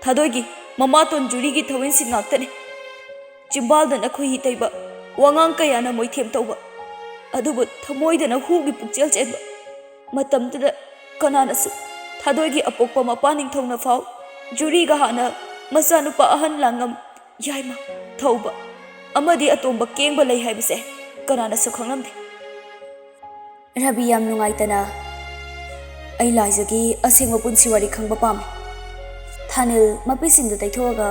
थादोगी ममातोन जुरीगी थविन सिन ngaktani चिंबालदना खुही तैबा वांगांग कयाना मोइथेम तौबा अदुबु थमोइदना हुगी पुक्चेल चेबा मतमतदा कनानासु थादोगी अपोक्पा मपा निंगथौना फाव जुरीगा हाना मचानुपा अहन लांगम याइमा थौबा अमदी अतोंबा केंगबा लई हाइबसे कनानासु खंगलमदे रवि याम नुंगाइतना आई लाइजगी असेंग पुंसी वारी खंगबा पाम थानिल मपिसिंग तैथोगा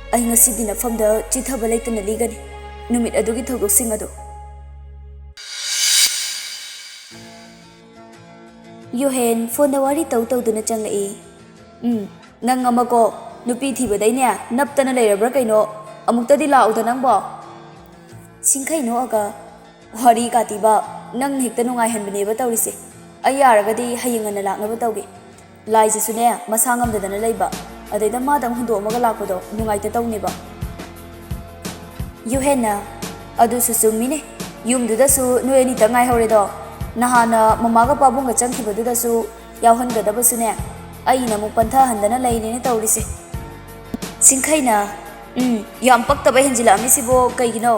आई ngasi dina famda chithaba leitana ligani numit adugi thogok sing adu yohen phone da wari tau tau duna changai nang amako nupi thiba dai ne naptana leirabra kaino amukta di lauda nang bo singkhai no aga wari ka tiba nang hekta nungai hanbane ba tawrise ayaraga di hayingana lakna ba tawge laije sune masangam dadana leiba अदैदा मादम हुंदोमगा लापदो नुंगाइते तौनेबा युहेना अदुसु सुमिने युमदुदसु नोयनी तंगाइ हौरेदो नहाना ममागा पाबुंगा चंखिबदुदसु यावहनगदबसुने अइना मु पंथा हंदना लैनेने तौरिसे सिंखैना याम पक्तबा हेंजिलामि सिबो कैगिनो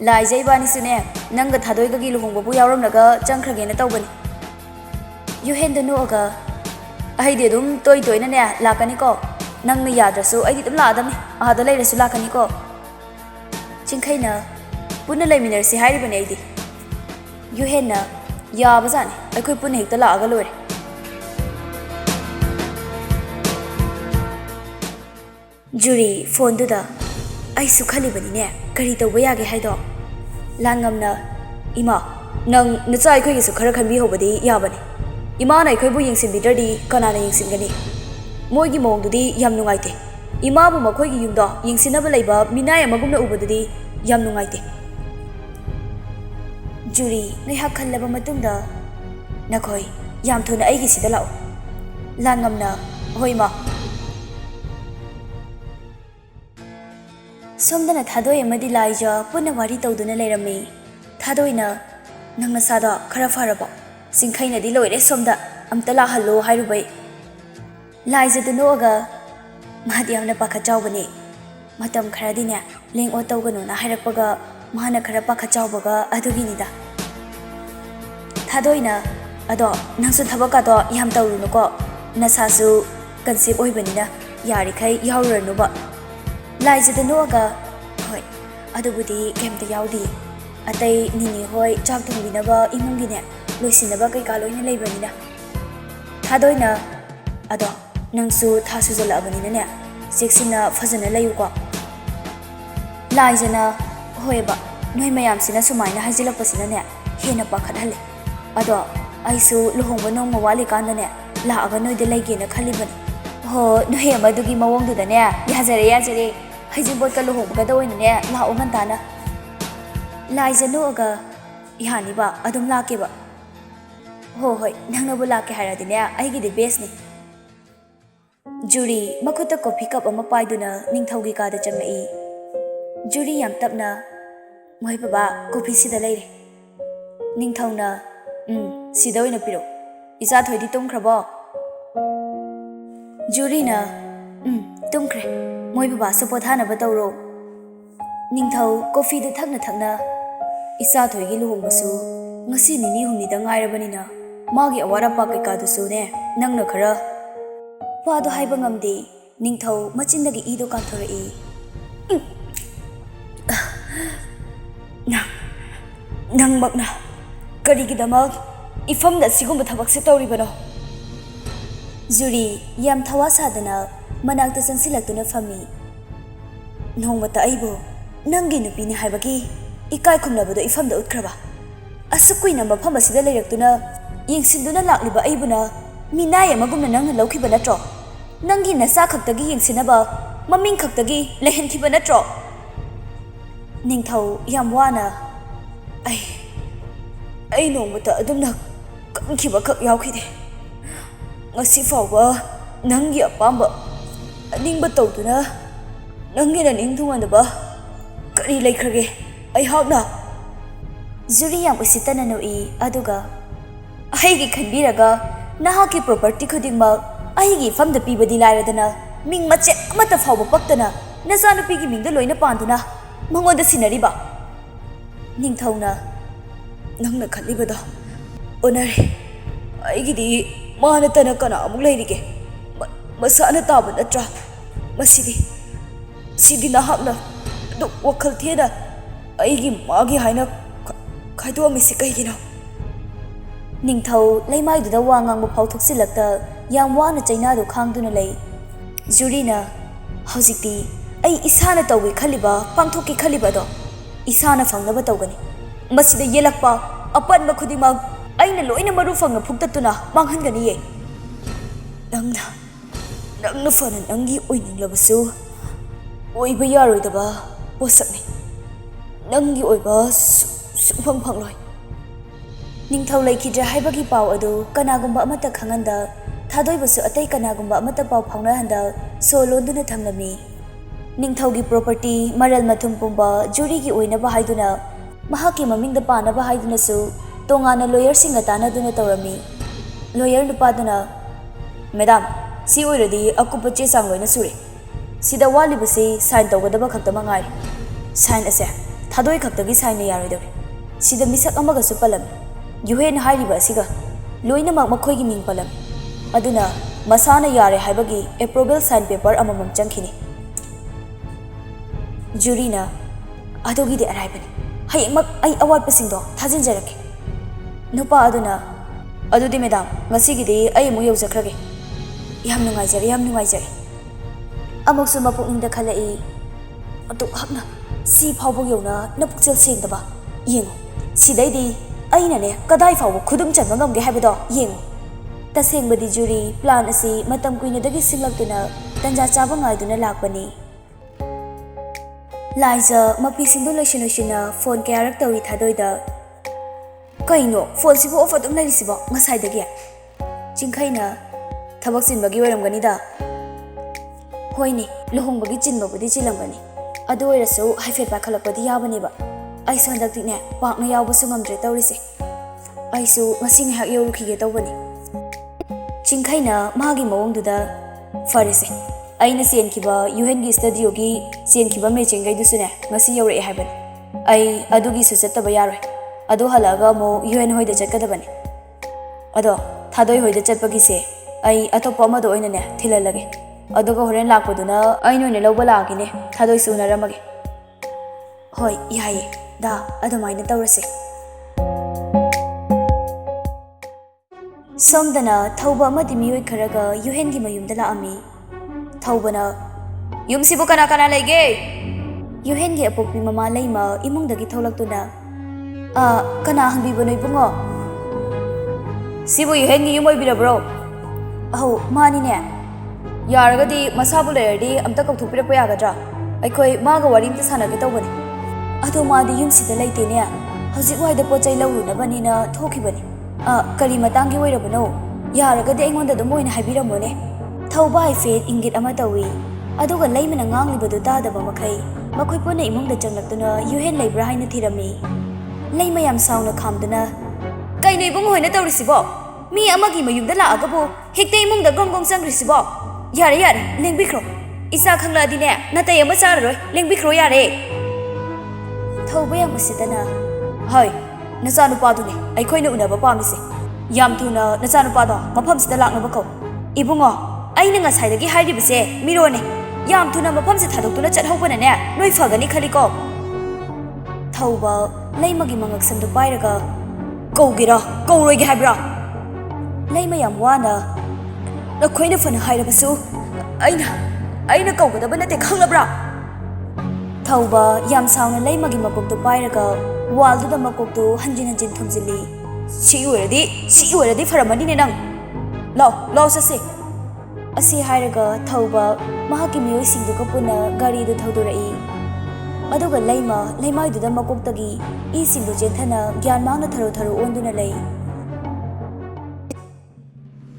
लाइजैबानिसुने नंगा थादोइगगी लुहोंगबु यावरमनगा चंख्रगेना तौबनी युहेनदनुगा अहिदे दुम तोय तोयनाने लाकनिको नंगना याद्रसु अइदि तुम लादमने आदा लेरसु लाकनिको चिंखैना पुना लेमिनरसि हाइरिबने अइदि युहेना याबजाने अखोय पुना हेक्ता लागा लोरे जुरी फोन दुदा आइसु खलिबनिने करि तौबा यागे हाइदो लांगमना इमा नंग नचा अखोयगिसु खरा खनबि होबदि याबने इमाना अखोयबु यंगसिनबिदरदि कनाना यंगसिनगनि मोइगी मोंगदुदी याम नुंगाइते इमाबु मखोइगी युमदो यंगसिनबा लैबा मिनाय अमगुमना उबदुदी याम नुंगाइते जुरी नैहा खल्लबा मतुंगदा नखोय याम थुना अइगी सिदा लाओ लांगमना होइमा सोमदना थादोय अमदि लाइजा पुना वारी तौदुना लेरमी थादोयना नंगना सादा खरा फारबा सिंखैनदी लोइरे सोमदा अमता लाहल्लो हाइरुबै लाइजदनोगा मादी हमना पाखा चावबने मतम खरादिने लेंग ओ तौगनोना हाइरपगा माना खरा पाखा चावबगा अदुगिनिदा थादोइना अदो नंसु थबकादो याम तौरुनुको नसासु कन्सेप ओइबनिना यारिखै याउरनुबा लाइजदनोगा होय अदुबुदी केमता याउदी अतै निनी होय चाक थोंबिनबा इमुंगिने लोइसिनबा कैका लोइना लेबनिना थादोइना अदो नंसु थासु जलाबनिने सेक्सिना फजना लयुको लाइजना होयबा नोय मयामसिना सुमाइना हाजिलपसिनाने हेना पाखदहले अदो आइसु लुहोंबा नोंमा वाली कांदने लागा नोयदे लैगेना खलिबनि हो नोय मदुगी मवोंगदुदने याजरे याजरे हाजिबोटका लुहोंबगा दओइनने लाओ ngantana लाइजनोगा यानिबा अदुम लाकेबा हो होय नंगनबु लाके हायरादिने आइगिदि बेसनि जुरी मखुता कॉफी कप अमा पाइदुना निंगथौगी कादा चंगई जुरी याम तपना मोय बाबा कॉफी सिदा लेरे निंगथौना सिदा ओइना पिरो इजा थोइदि तुमख्रबो जुरीना तुमख्रे मोय बाबा सपोथाना बतौरो निंगथौ कॉफी दु थकना थकना इसा थोइगी लुहोंबसु ngasi nini humni da ngairabani na magi awara pa kai ka dusu ne nangna khara pa do haiba ngamde ningthau machindagi ido kan thorai nang bakna kari gi damak ifam da sigum thabak se tawri bano juri yam thawa sadana manak ta sansilaktuna fami nongmata aibo nangi nupi ni haibagi ikai khumnabado ifam da utkraba असुकुइना मफम असिदा लेरक्तुना यंगसिनदुना लाक्लिबा अइबुना मिनाय अमगुमना नंगना लौखिबा नत्रो नंगी नसा खक्तगी यंगसिनबा ममिंग खक्तगी लेहनखिबा नत्रो निंगथौ याम वाना ai नोंमता अदुमना कंखिबा खक यावखिदे ngasi fawba nanggi apamba ningba tawduna nangina ningthungandaba kari laikhrage ai hawna जुरी याम उसितना नोई अदुगा अहिगी खनबिरगा नहाकी property खुदिंगमक अहिगी फमद पीबदी लायरदना ꯃꯤꯡ ꯃꯆꯦꯠ ꯑꯃꯠꯇ ꯐꯥꯎꯕ ꯄꯛꯇꯅ ꯅꯆꯥꯅꯨꯄꯤꯒꯤ ꯃꯤꯡꯗ ꯂꯣꯏꯅ ꯄꯥꯟꯗꯨꯅ ꯃꯉꯣꯟꯗ ꯁꯤꯟꯅꯔꯤꯕ? ꯅꯤꯡꯊꯧꯅ ꯅꯪꯅ ꯈꯜꯂꯤꯕꯗꯣ ꯑꯣꯟꯅꯔꯦ. ꯑꯩꯒꯤꯗꯤ ꯃꯥ ꯅꯠꯇꯅ ꯀꯅꯥ ꯑꯃꯨꯛ ꯂꯩꯔꯤꯒꯦ? ꯃꯁꯥꯅ ꯇꯥꯕ ꯅꯠꯇ꯭ꯔꯥ? ꯁꯤꯗꯤ ꯅꯍꯥꯛꯅ ꯑꯗꯨꯛ ꯋꯥꯈꯜ ꯊꯦꯅ ꯑꯩꯒꯤ ꯃꯥꯒꯤ ꯍꯥꯏꯅ ꯈꯥꯏꯗꯣꯛꯑꯝꯃꯤꯁꯤ ꯀꯩꯒꯤꯅꯣ? ꯅꯤꯡꯊꯧ ꯂꯩꯃꯥꯏꯗꯨꯗ ꯋꯥ ꯉꯥꯡꯕ ꯐꯥꯎ ꯊꯣꯛꯆꯤꯜꯂꯛꯇ ꯌꯥꯝ ꯋꯥꯅ ꯆꯩꯅꯥꯗꯨ ꯈꯥꯡꯗꯨꯅ ꯂꯩ. ꯖꯨꯔꯤꯅ ꯍꯧꯖꯤꯛꯇꯤ ꯑꯩ ꯏꯁꯥꯅ ꯇꯧꯒꯦ ꯈꯜꯂꯤꯕ ꯄꯥꯡꯊꯣꯛꯀꯦ ꯈꯜꯂꯤꯕ ꯑꯗꯣ ꯏꯁꯥꯅ ꯐꯪꯅꯕ ꯇꯧꯒꯅꯤ. ꯃꯁꯤꯗ ꯌꯦꯜꯂꯛꯄ ꯑꯄꯟꯕ ꯈꯨꯗꯤꯡꯃꯛ ꯑꯩꯅ ꯂꯣꯏꯅ ꯃꯔꯨ ꯐꯪꯅ ꯐꯨꯛꯇꯠꯇꯨꯅ ꯃꯥꯡꯍꯟꯒꯅꯤꯌꯦ. ꯅꯪꯅ ꯐꯅ ꯅꯪꯒꯤ ꯑꯣꯏꯅꯤꯡꯂꯕꯁꯨ ꯑꯣꯏꯕ ꯌꯥꯔꯣꯏꯗꯕ ꯄꯣꯠꯁꯛꯅꯤ. ꯅꯪꯒꯤ ꯑꯣꯏꯕ ꯁꯨꯡꯐꯪ ꯐꯪꯂꯣꯏ. ꯅꯤꯡꯊꯧ ꯂꯩꯈꯤꯗ꯭ꯔꯦ ꯍꯥꯏꯕꯒꯤ ꯄꯥꯎ ꯑꯗꯨ ꯀꯅꯥꯒꯨꯝꯕ ꯑꯃꯠꯇ ꯈꯪꯍꯟꯗ ꯊꯥꯗꯣꯏꯕꯁꯨ ꯑꯇꯩ ꯀꯅꯥꯒꯨꯝꯕ ꯑꯃꯠꯇ ꯄꯥꯎ ꯐꯥꯎꯅꯍꯟꯗ ꯁꯣ ꯂꯣꯟꯗꯨꯅ ꯊꯝꯂꯝꯃꯤ. ꯅꯤꯡꯊꯧꯒꯤ ꯄ꯭ꯔꯣꯄꯔꯇꯤ ꯃꯔꯜ ꯃꯊꯨꯝ ꯄꯨꯝꯕ ꯖꯨꯔꯤꯒꯤ ꯑꯣꯏꯅꯕ ꯍꯥꯏꯗꯨꯅ ꯃꯍꯥꯛꯀꯤ ꯃꯃꯤꯡꯗ ꯄꯥꯅꯕ ꯍꯥꯏꯗꯨꯅꯁꯨ ꯇꯣꯉꯥꯟꯅ ꯂꯣꯌꯔꯁꯤꯡꯒ ꯇꯥꯟꯅꯗꯨꯅ ꯇꯧꯔꯝꯃꯤ. ꯂꯣꯌꯔ ꯅꯨꯄꯥꯗꯨꯅ ꯃꯦꯗꯥꯝ, ꯁꯤ ꯑꯣꯏꯔꯗꯤ ꯑꯀꯨꯞꯄ ꯆꯦ ꯆꯥꯡ ꯂꯣꯏꯅ ꯁꯨꯔꯦ. ꯁꯤꯗ ꯋꯥꯠꯂꯤꯕꯁꯤ ꯁꯥꯏꯟ ꯇꯧꯒꯗꯕ ꯈꯛꯇ ꯃꯉꯥꯏꯔꯦ. ꯁꯥꯏꯟ ꯑꯁꯦ ꯊꯥꯗꯣꯏ ꯈꯛꯇꯒꯤ ꯁꯥꯏꯟꯅ ꯌꯥꯔꯣꯏꯗꯧꯔꯦ. ꯁꯤꯗ ꯃꯤꯁꯛ ꯑꯃꯒꯁꯨ ꯄꯜꯂꯝꯃꯤ. ꯌꯨꯍꯦꯟ ꯍꯥꯏꯔꯤꯕ ꯑꯁꯤꯒ ꯂꯣꯏꯅꯃꯛ ꯃꯈꯣꯏꯒꯤ ꯃꯤꯡ ꯄꯜꯂꯝꯃꯤ. ꯑꯗꯨꯅ ꯃꯁꯥꯅ ꯌꯥꯔꯦ ꯍꯥꯏꯕꯒꯤ ꯑꯦꯄ꯭ꯔꯨꯚꯦꯜ ꯁꯥꯏꯟ ꯄꯦꯄꯔ ꯑꯃꯃꯝ ꯆꯪꯈꯤꯅꯤ. ꯖꯨꯔꯤꯅ ꯑꯗꯨꯒꯤꯗꯤ ꯑꯔꯥꯏꯕꯅꯤ. ꯍꯌꯦꯡꯃꯛ ꯑꯩ ꯑꯋꯥꯠꯄꯁꯤꯡꯗꯣ ꯊꯥꯖꯤꯟꯖꯔꯛꯀꯦ. ꯅꯨꯄꯥ ꯑꯗꯨꯅ ꯑꯗꯨꯗꯤ ꯃꯦꯗꯥꯝ, ꯉꯁꯤꯒꯤꯗꯤ ꯑꯩ ꯑꯃꯨꯛ ꯌꯧꯖꯈ꯭ꯔꯒꯦ. ꯌꯥꯝ ꯅꯨꯡꯉꯥꯏꯖꯔꯦ. ꯑꯃꯨꯛꯁꯨ ꯃꯄꯨꯛꯅꯤꯡꯗ ꯈꯜꯂꯛꯏ, ꯑꯗꯨꯛꯍꯛꯅ ꯁꯤ ꯐꯥꯎꯕ ꯌꯧꯅ ꯅꯄꯨꯛꯆꯦꯜ ꯁꯦꯡꯗꯕ. ꯌꯦꯡꯉꯨ, ꯁꯤꯗꯩꯗꯤ ꯑꯩꯅꯅꯦ ꯀꯗꯥꯏ ꯐꯥꯎꯕ ꯈꯨꯗꯨꯝ ꯆꯟꯕ ꯉꯝꯒꯦ ꯍꯥꯏꯕꯗꯣ ꯌꯦꯡꯉꯨ. ꯇꯁꯦꯡꯕꯗꯤ ꯖꯨꯔꯤ ꯄ꯭ꯂꯥꯟ ꯑꯁꯤ ꯃꯇꯝ ꯀꯨꯏꯅꯗꯒꯤ ꯁꯤꯡꯂꯛꯇꯨꯅ ꯇꯟꯖꯥ ꯆꯥꯕ ꯉꯥꯏꯗꯨꯅ ꯂꯥꯛꯄꯅꯤ. ꯂꯥꯏꯖ ꯃꯄꯤꯁꯤꯡꯗꯨ ꯂꯣꯏꯁꯤꯟꯅ ꯐꯣꯟ ꯀꯌꯥꯔꯛ ꯇꯧꯏ ꯊꯥꯗꯣꯏꯗ. ꯀꯩꯅꯣ ꯐꯣꯟꯁꯤꯕꯨ ꯑꯣꯐ ꯑꯗꯨꯝ ꯂꯩꯔꯤꯁꯤꯕꯣ ꯉꯁꯥꯏꯗꯒꯤ? ꯆꯤꯡꯈꯩꯅ ꯊꯕꯛ ꯆꯤꯟꯕꯒꯤ ꯑꯣꯏꯔꯝꯒꯅꯤꯗ. ꯍꯣꯏꯅꯦ, ꯂꯨꯍꯣꯡꯕꯒꯤ ꯆꯤꯟꯕꯕꯨꯗꯤ ꯆꯤꯜꯂꯝꯒꯅꯤ. ꯑꯗꯨ ꯑꯣꯏꯔꯁꯨ ꯍꯥꯏꯐꯦꯠ ꯄꯥꯏꯈꯠꯂꯛꯄꯗꯤ ꯌꯥꯕꯅꯦꯕ. ꯑꯩꯁꯨ ꯍꯟꯗꯛꯇꯤꯅꯦ ꯄꯥꯛꯅ ꯌꯥꯎꯕꯁꯨ ꯉꯝꯗ꯭ꯔꯦ ꯇꯧꯔꯤꯁꯦ. ꯑꯩꯁꯨ ꯉꯁꯤ ꯉꯥꯏꯍꯥꯛ ꯌꯧꯔꯨꯈꯤꯒꯦ ꯇꯧꯕꯅꯤ. ꯆꯤꯡꯈꯩꯅ ꯃꯥꯒꯤ ꯃꯑꯣꯡꯗꯨꯗ ꯐꯔꯦꯁꯦ, ꯑꯩꯅ ꯆꯦꯟꯈꯤꯕ ꯌꯨꯍꯦꯟꯒꯤ ꯁ꯭ꯇꯨꯗꯤꯑꯣꯒꯤ ꯆꯦꯟꯈꯤꯕ ꯃꯦꯆꯤꯟꯈꯩꯗꯨꯁꯨꯅꯦ ꯉꯁꯤ ꯌꯧꯔꯛꯑꯦ ꯍꯥꯏꯕꯅꯤ. ꯑꯩ ꯑꯗꯨꯒꯤꯁꯨ ꯆꯠꯇꯕ ꯌꯥꯔꯣꯏ. ꯑꯗꯨ ꯍꯜꯂꯛꯑꯒ ꯑꯃꯨꯛ ꯌꯨꯍꯦꯟ ꯍꯣꯏꯗ ꯆꯠꯀꯗꯕꯅꯤ. ꯑꯗꯣ ꯊꯥꯗꯣꯏ ꯍꯣꯏꯗ ꯆꯠꯄꯒꯤꯁꯦ ꯑꯩ ꯑꯇꯣꯞꯄ ꯑꯃꯗ ꯑꯣꯏꯅꯅꯦ ꯊꯤꯜꯍꯜꯂꯒꯦ. ꯑꯗꯨꯒ ꯍꯣꯔꯦꯟ ꯂꯥꯛꯄꯗꯨꯅ ꯑꯩꯅ ꯑꯣꯏꯅ ꯂꯧꯕ ꯂꯥꯛꯑꯒꯦꯅꯦ. ꯊꯥꯗꯣꯏꯁꯨ ꯎꯅꯔꯝꯃꯒꯦ. ꯍꯣꯏ ꯌꯥꯏꯌꯦ ꯗꯥ, ꯑꯗꯨꯃꯥꯏꯅ ꯇꯧꯔꯁꯦ. ꯁꯣꯝꯗꯅ ꯊꯧꯕ ꯑꯃꯗꯤ ꯃꯤꯑꯣꯏ ꯈꯔꯒ ꯌꯨꯍꯦꯟꯒꯤ ꯃꯌꯨꯝꯗ ꯂꯥꯛꯑꯝꯃꯤ. ꯊꯧꯕꯅ ꯌꯨꯝꯁꯤꯕꯨ ꯀꯅꯥ ꯀꯅꯥ ꯂꯩꯒꯦ? ꯌꯨꯍꯦꯟꯒꯤ ꯑꯄꯣꯛꯄꯤ ꯃꯃꯥ ꯂꯩꯃ ꯏꯃꯨꯡꯗꯒꯤ ꯊꯣꯛꯂꯛꯇꯨꯅ ꯀꯅꯥ ꯍꯪꯕꯤꯕꯅꯣ ꯏꯕꯨꯡꯉꯣ? ꯁꯤꯕꯨ ꯌꯨꯍꯦꯟꯒꯤ ꯌꯨꯝ ꯑꯣꯏꯕꯤꯔꯕ꯭ꯔꯣ? ꯑꯧ ꯃꯥꯅꯤꯅꯦ. ꯌꯥꯔꯒꯗꯤ ꯃꯁꯥꯕꯨ ꯂꯩꯔꯗꯤ ꯑꯝꯇ ꯀꯧꯊꯣꯛꯄꯤꯔꯛꯄ ꯌꯥꯒꯗ꯭ꯔꯥ? ꯑꯩꯈꯣꯏ ꯃꯥꯒ ꯋꯥꯔꯤ ꯑꯝꯇ ꯁꯥꯟꯅꯒꯦ ꯇꯧꯕꯅꯤ. ꯑꯗꯣ ꯃꯥꯗꯤ ꯌꯨꯝꯁꯤꯗ ꯂꯩꯇꯦꯅꯦ. ꯍꯧꯖꯤꯛ ꯋꯥꯏꯗ ꯄꯣꯠ ꯆꯩ ꯂꯧꯔꯨꯅꯕꯅꯤꯅ ꯊꯣꯛꯈꯤꯕꯅꯤ. ꯀꯔꯤ ꯃꯇꯥꯡꯒꯤ ꯑꯣꯏꯔꯕꯅꯣ? ꯌꯥꯔꯒꯗꯤ ꯑꯩꯉꯣꯟꯗ ꯑꯗꯨꯝ ꯑꯣꯏꯅ ꯍꯥꯏꯕꯤꯔꯝꯃꯣꯅꯦ. ꯊꯧꯕ ꯍꯥꯏꯐꯦꯠ ꯏꯪꯒꯤꯠ ꯑꯃ ꯇꯧꯏ. ꯑꯗꯨꯒ ꯂꯩꯃꯅ ꯉꯥꯡꯂꯤꯕꯗꯨ ꯇꯥꯗꯕ ꯃꯈꯩ ꯃꯈꯣꯏ ꯄꯨꯟꯅ ꯏꯃꯨꯡꯗ ꯆꯪꯂꯛꯇꯨꯅ ꯌꯨꯍꯦꯟ ꯂꯩꯕ꯭ꯔꯥ ꯍꯥꯏꯅ ꯊꯤꯔꯝꯃꯤ. ꯂꯩꯃ ꯌꯥꯝ ꯁꯥꯎꯅ ꯈꯥꯝꯗꯨꯅ ꯀꯩꯅꯣ ꯏꯕꯨꯡ ꯍꯣꯏꯅ ꯇꯧꯔꯤꯁꯤꯕꯣ? ꯃꯤ ꯑꯃꯒꯤ ꯃꯌꯨꯝꯗ ꯂꯥꯛꯑꯒꯕꯨ ꯍꯦꯛꯇ ꯏꯃꯨꯡꯗ ꯒ꯭ꯔꯣꯡ ꯆꯪꯈ꯭ꯔꯤꯁꯤꯕꯣ? ꯌꯥꯔꯦ ꯂꯦꯡꯕꯤꯈ꯭ꯔꯣ. ꯏꯆꯥ ꯈꯪꯂꯛꯑꯗꯤꯅꯦ ꯅꯥꯇꯩ ꯑꯃ ꯆꯥꯔꯔꯣꯏ. ꯂꯦꯡꯕꯤꯈ꯭ꯔꯣ ꯌꯥꯔꯦ. ꯊꯧꯕ ꯌꯥꯝ ꯎꯁꯤꯠꯇꯅ ꯍꯣꯏ, ꯅꯆꯥꯅꯨꯄꯥꯗꯨꯅꯦ ꯑꯩꯈꯣꯏꯅ ꯎꯅꯕ ꯄꯥꯝꯃꯤꯁꯦ. ꯌꯥꯝ ꯊꯨꯅ ꯅꯆꯥꯅꯨꯄꯥꯗꯣ ꯃꯐꯝꯁꯤꯗ ꯂꯥꯛꯅꯕ ꯀꯧ. ꯏꯕꯨꯡꯉꯣ, ꯑꯩꯅ ꯉꯁꯥꯏꯗꯒꯤ ꯍꯥꯏꯔꯤꯕꯁꯦ ꯃꯤꯔꯣꯟꯅꯦ. ꯌꯥꯝ ꯊꯨꯅ ꯃꯐꯝꯁꯦ ꯊꯥꯗꯣꯛꯇꯨꯅ ꯆꯠꯍꯧꯕꯅꯅꯦ ꯅꯣꯏ ꯐꯒꯅꯤ ꯈꯜꯂꯤꯀꯣ. ꯊꯧꯕ ꯂꯩꯃꯒꯤ ꯃꯉꯛꯁꯝꯗꯨ ꯄꯥꯏꯔꯒ ꯀꯧꯒꯦꯔꯥ ꯀꯧꯔꯣꯏꯒꯦ ꯍꯥꯏꯕ꯭ꯔꯥ? ꯂꯩꯃ ꯌꯥꯝ ꯋꯥꯅ ꯅꯈꯣꯏꯅ ꯐꯅ ꯍꯥꯏꯔꯕꯁꯨ ꯑꯩꯅ ꯀꯧꯒꯗꯕ ꯅꯠꯇꯦ ꯈꯪꯂꯕ꯭ꯔꯥ? ꯊꯧꯕ ꯌꯥꯝ ꯁꯥꯎꯅ ꯂꯩꯃꯒꯤ ꯃꯀꯣꯛꯇꯨ ꯄꯥꯏꯔꯒ ꯋꯥꯜꯗꯨꯗ ꯃꯀꯣꯛꯇꯨ ꯍꯟꯖꯤꯟ ꯊꯨꯝꯖꯤꯜꯂꯤ. ꯁꯤ ꯑꯣꯏꯔꯗꯤ ꯐꯔꯝꯃꯅꯤꯅꯦ ꯅꯪ. ꯂꯥꯎ ꯆꯠꯁꯦ. ꯑꯁꯤ ꯍꯥꯏꯔꯒ ꯊꯧꯕ ꯃꯍꯥꯛꯀꯤ ꯃꯤꯑꯣꯏꯁꯤꯡꯗꯨꯒ ꯄꯨꯟꯅ ꯒꯥꯔꯤꯗꯨ ꯊꯧꯗꯣꯔꯛꯏ. ꯑꯗꯨꯒ ꯂꯩꯃꯥꯏꯗꯨꯗ ꯃꯀꯣꯛꯇꯒꯤ ꯏꯁꯤꯡꯗꯨ ꯆꯦꯟꯊꯅ ꯒ꯭ꯌꯥꯟ ꯃꯥꯡꯅ ꯊꯔꯣ ꯑꯣꯟꯗꯨꯅ ꯂꯩ.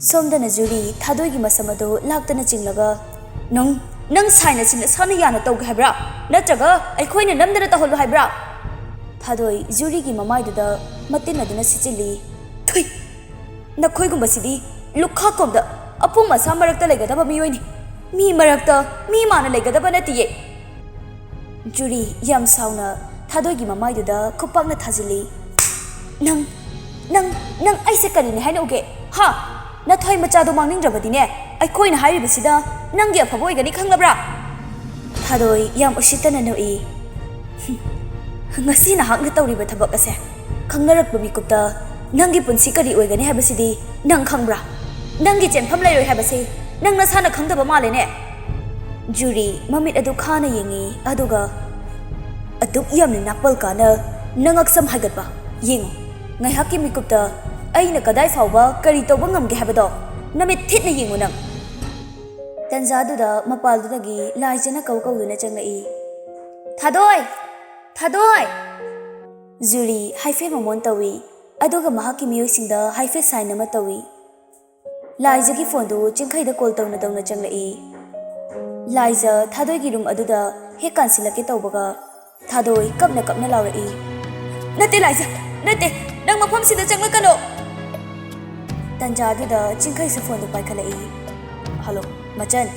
ꯁꯣꯝꯗꯅ ꯖꯨꯔꯤ ꯊꯥꯗꯣꯏꯒꯤ ꯃꯁꯝ ꯑꯗꯨ ꯂꯥꯛꯇꯅ ꯆꯤꯡꯂꯒ ꯅꯪ ꯁꯥꯏꯟ ꯑꯁꯤ ꯅꯁꯥꯅ ꯌꯥꯅ ꯇꯧꯒꯦ ꯍꯥꯏꯕ꯭ꯔꯥ? ꯅꯠꯇ꯭ꯔꯒ ꯑꯩꯈꯣꯏꯅ ꯅꯝꯗꯅ ꯇꯧꯍꯜꯂꯨ ꯍꯥꯏꯕ꯭ꯔꯥ? ꯊꯥꯗꯣꯏ ꯖꯨꯔꯤꯒꯤ ꯃꯃꯥꯏꯗꯨꯗ ꯃꯇꯤꯟ ꯑꯗꯨꯅ ꯁꯤꯠꯆꯤꯜꯂꯤ. ꯅꯈꯣꯏꯒꯨꯝꯕꯁꯤꯗꯤ ꯂꯨꯈꯥꯛꯀꯣꯝꯗ ꯑꯄꯨꯝ ꯑꯁꯥ ꯃꯔꯛꯇ ꯂꯩꯒꯗꯕ ꯃꯤꯑꯣꯏꯅꯤ. mi marakta mi mana legadaba natiye. Juri yam sauna thadoi gi mamai du da khupak na thajili. Nang ai se kari ne hai no ge. Ha na thoi macha do mangning drabadi ne. Ai khoi na hai bisida nang gi afaboi gani khanglabra. Thadoi yam usitana no I. Ngasi na hak na tawri ba thabak ase. Khangnarak ba mikupta nangi punsi kari oigani habasidi nang khangbra. Nangi chenpham lairoi habasi nang na sana khangdaba male ne. Juri mamit adu khana yengi aduga aduk yamni nakpal kana nangak sam hagatba yeng ngai hakki mikupta aina kadai fawba kari tawba ngamge habado namit thitna yengu nang. Tanza duda mapal dudagi laijana kawduna changai. Thadoi Juri haife mamon tawi aduga mahaki miyoisingda haife sign ama tawi. Laijagi phone du chingkhai da call tawna changai. Laija thadoi gi room aduda he kansilake tawbaga thadoi kapna laurai. Nate Laija nate nang mafam sida changlakano. Tanja duda chingkhai se phone du paikhalai. Hello Machan.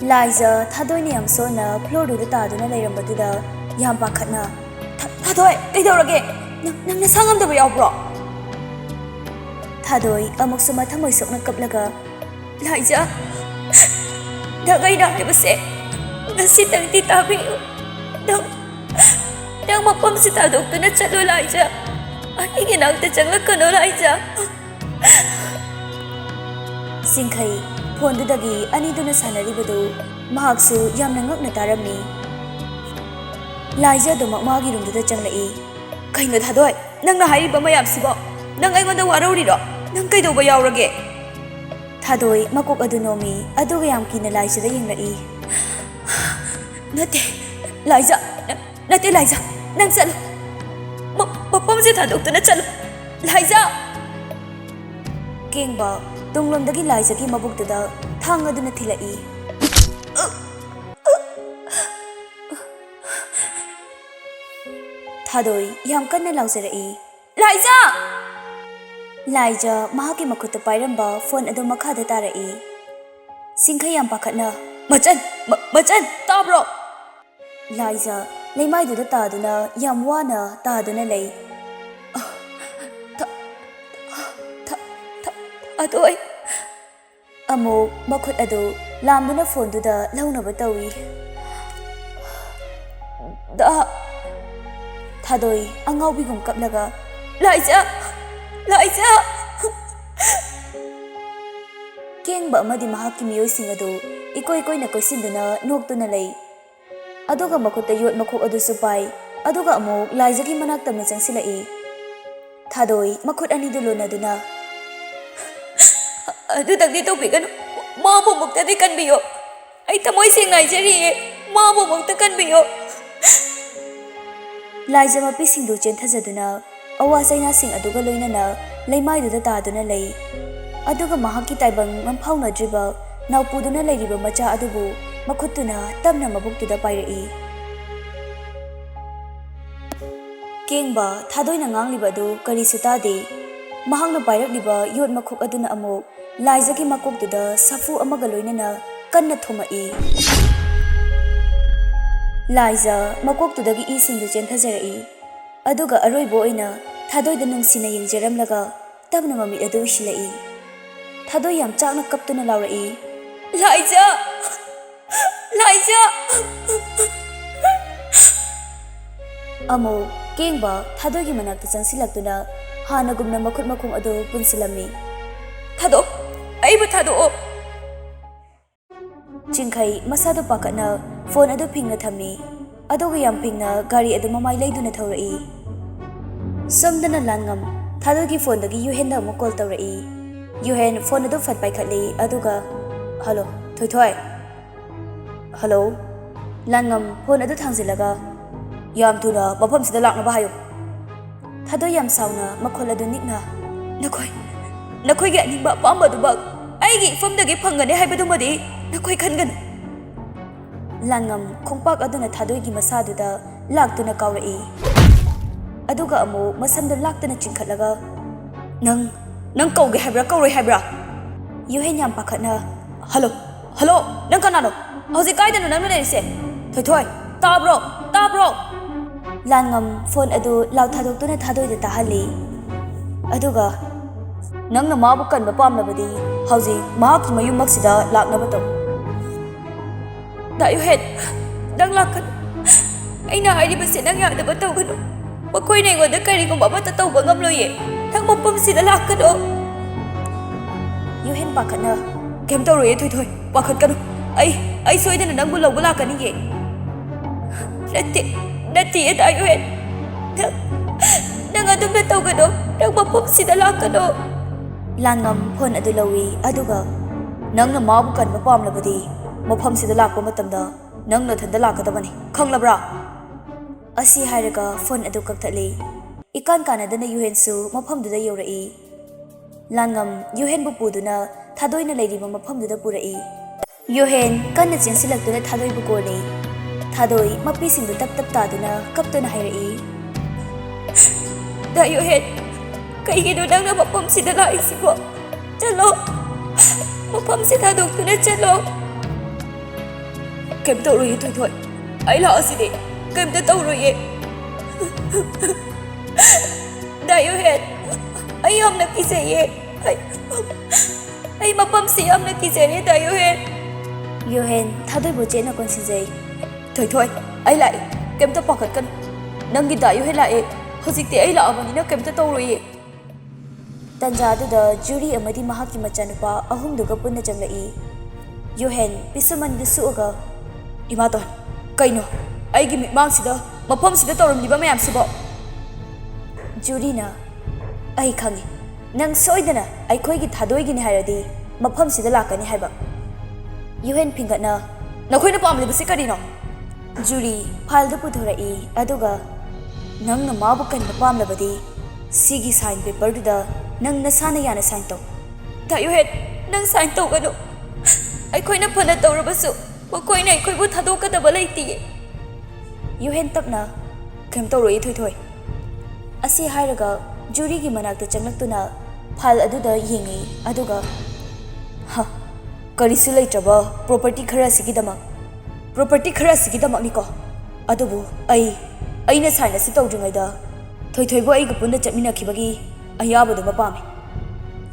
Laija thadoi ni am sona floor du ta duna leirambaduna yam pakhatna. Thadoi kaidorage nang na sangam da yawbro. Thadoi amuk suma thamoi sokna kaplaga Laija da gai na lebase ngasi tangti tabi dang mapam si tadok tu na chalo Laija ani gi nang ta changlakano Laija. Singkhai phone du dagi ani duna sanari badu mahaksu yamna ngakna taramni. Laija do makma gi room du da changlai. Kaino Thadoi nang na hairi ba mayam sibo nang ai ngonda warori ro nang kaido ba yawrage. Thadoi makok adu nomi aduga yam kina Laija da yenglai. Nate Laija nang chalo mapam se thadok tu na chalo Laija. Kengba tunglom dagi Laija ki mabuk tu da thang aduna thilai. Thadoi yam kanna lauzarai. Laija mahaki makuta pairamba phone adu makhada tarai. Singkhai yam pakhatna Machan tabro. Laija leimai du da taduna yam wana taduna lei. Thadoi amo makhut adu lamduna phone du da launaba tawi. Da Thadoi angaubi gum kaplaga Laija Kengba amadi mahaki miyoising adu ikoi na koisinduna noktuna lei. Aduga makuta yot makhok adu supai aduga amuk Laija gi manak tamna changsilai. Thadoi makhut ani du lonaduna adu dagdi topiganu ma bo mukta de kanbiyo ai tamoi se ngai jari ma bo mukta kanbiyo. Laija mapi singdu chen thajaduna awa saina sing aduga loinana leimai du da taduna lei. Aduga mahaki taibang mamphawna driba naupuduna leiriba macha adubu makhutuna tamna mabuktuda pairai. Kengba Thadoi na ngangliba du karisu tade. Mahangna pairakliba yot makhuk aduna amuk Laija gi makoktuda safu amaga loinana kanna thomai. Laija makoktuda gi isingdu chen thajarai. Aduga aroibo oina Thadoi da nungsina yengjaramlaga tabna mami adu usilai. Thadoi yam chakna kaptuna laurai. Laija amo kengba Thadoi gi manakta changsilaktuna hanagumna makhut makhum adu punsilami. Thado aiba thado. Chingkhai masadu pakatna phone adu phingna thami. Aduga yam phingna gari adu mamai leiduna thaurai. Somdana langam Thadoi gi phone dagi Yuhen da mo call taurai. Yuhen phone adu fat paikhatli aduga hello thoi hello langam phone adu thangzilaga yam tuna mafam sida lakna ba hayo. Thadoi yam sauna makhol adu nikna nakoi gi ani ba pamba du ba ai gi pham dagi phangane haibadu madi nakoi khangan. Langam khongpak aduna Thadoi gi masadu da laktuna kawrai. Aduga amu masamda laktuna chingkhatlaga nang kauge haibra kauroi haibra. Yuhen yam pakhatna hello Hello, nang kanano? Hauzik kaidano nang lerise? Thoi thoi, tabro, tabro. Lan ngam phone adu lau thadok tuna thadoi da tahali. Aduga nang na mabu kan ba pamnabadi hauzik mahak mayum maksida laknaba taw. Dayo head, nang lakan. Aina hairibase nang yadaba tawgano. Makoy na ingoda karigong mabata tawba ngamloye. Nang mapam sida lakano. Yuhen pakat na. Kem tawroye thoi thoi, pakat kano. Ay soida na nang bulaw bulakani ye. Nati ya dayo head. Nang adum na tawgano. Nang mapam sida lakano. Langam phone adu lawi aduga nang na mabukan mapamlabadi mafam sida lakpa matamda nang na thanda lakadabani khanglabra asi hairaga phone adu kakthali ikan kanadana yuhen su mafam duda yaurai langam yuhen bu puduna thadoina leiriba mafam duda purai yuhen kanna chensilakduna thadoi bu kole thadoi mapi sindu tap tap taduna kaptuna hairai da yuhen kaigino nang na mafam sida laisibo chalo mafam sida doktuna chalo kem tawroye thoi thoi ai la aside kem ta tawroye dayo head ai amna kisaye ai mapam si amna kisare dayo head yohen thadoi boche na konsijai thoi thoi ai lai kem ta pakat kan nangi dayo he lai hojikte ai la amani na kem ta tawroye tanja da juri amadi mahaki machanupa ahum duga punna changlai yohen pisuman du suga imato kaino aigi mitmang sida mafam sida tawramliba mayam sibo jurina ai khangi nang soidana ai khoi gi thadoi gi ni hairadi mafam sida lakani haiba yuhen pingatna nakhoina pamliba se karino juri phalda puthorai aduga nang na mabu kan pamlabadi sigi sign paper duda nang nasana yana sign to ta yuhen nang sign to gano ai khoina phana tawrabasu makoy na akoy bu thadokadaba laiti yuhen tapna kem tawroi thoi thoi asi hairaga juri gi manakta changlaktuna phal aduda yengi aduga ha karisu leitraba property khara sigi damak niko adubu aina saina si tawdringai da thoi thoi bo ai ga punna chatmina khibagi ayaba du mapame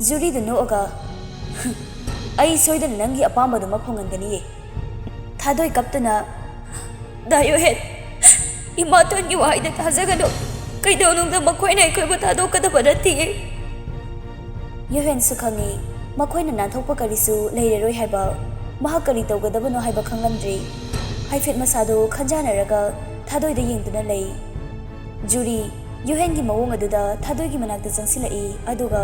juri du no aga ai soidan nangi apamba du maphongan gani ye thadoi kaptuna dayo head imaton gi wai da thajagano kaidau nung da makhoi na khoi ba thado kada badati yohen sukhangi makhoi na nanthokpa karisu leireroi haiba mahakari tawgadabano haiba khanglamdri haifet masado khanjanaraga thadoi da yengduna lei juri yohen gi mawong aduda thadoi gi manakta changsilai aduga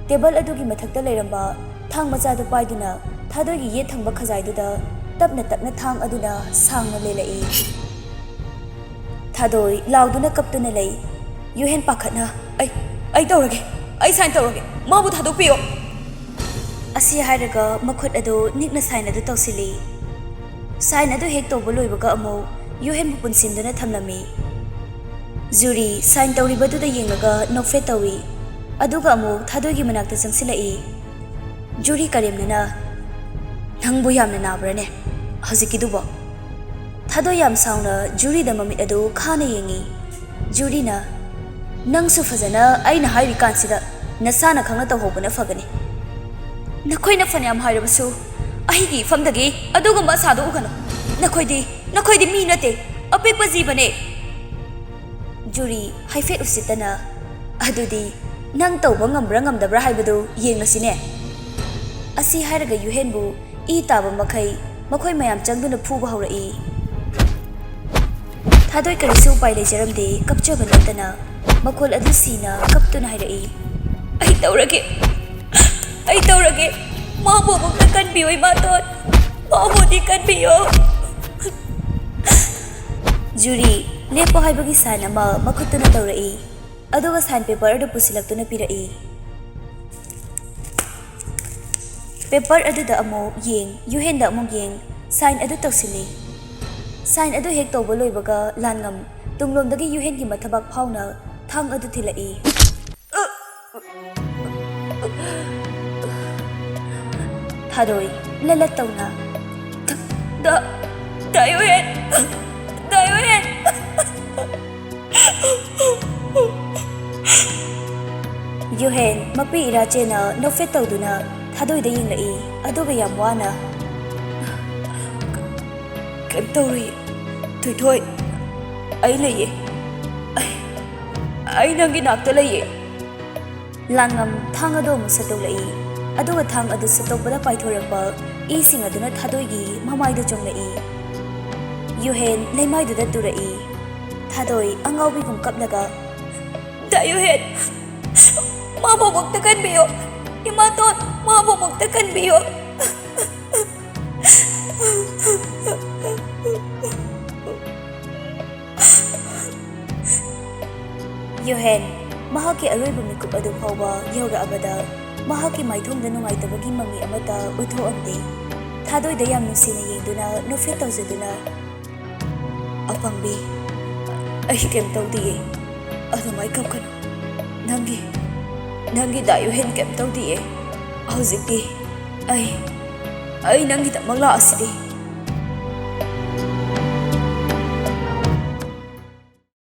table adugi mathakta leiramba thang macha du paiduna thadoi gi ye thangba khajai duda tapna thang aduna sangna lelai thadoi lauduna kaptuna lei yuhen pakhatna ai tawrage ai sign tawrage mabu thadok piyo asi hairaga makhut ado nikna sign adu tawsili sign adu hek tawba loibaga amo yuhen bu punsinduna thamlami juri sign tawriba duda yengaga nokfe tawi aduga amo thadoi gi manakta changsilai juri karemna nangbu yamna nabrane haujikidubo thado yam sauna juri da mamit adu khana yengi juri na nangsu fazana aina hairi kansida nasana khangna tawhobana fagani nakhoina fanyam hairabasu aigi famdagi aduga ma sadu ugano nakhoidi mi nate apekpa jibane juri haifet usitana adudi nang tawba ngambra ngamdabra haibadu yenglasine asi hairaga yuhenbu I taba makai makhoi mayam changduna phuba haurai thadoi karisu pai lejaramde kapchaba natana makhol adu sina kaptuna hairai ai tawrage ma bo kan bioi ma tot ma bo di kan biyo juri lepo haibagi sana ma makhutuna tawrai aduga sign paper adu pusilaktuna pirai paper adu da amo yeng yuhen da amo yeng sign adu tawsili sign adu hek tawba loibaga langam tunglomdagi yuhen gi mathabak phauna thang adu thilai thadoi lalat tawna Da Yuhen, Da Yuhen. Yuhen mapi ira chena nofet tawduna thadoi da yinglai aduga yam wana kem tawri thoi thoi ai leye ai nangi nakta leye langam thang ado mu satau lai aduga thang adu satau bada paithorapa e sing aduna thadoi gi mamai da chong lai Yuhen leimai da turai thadoi angaubi gum kapnaga Da Yuhen ma bobok tekan biyo imaton ma bobok tekan biyo Yuhen mahaki aroiba mikup adu phawba yaura abada mahaki maithong da nungai tabagi mami amata utho amde thadoi da yam nusina yengduna nofet tawjaduna apangbi ai kem tawdi adumai kapkan Nangi Da Yuhen kem tawdi hojikti ai nangi ta mangla asidi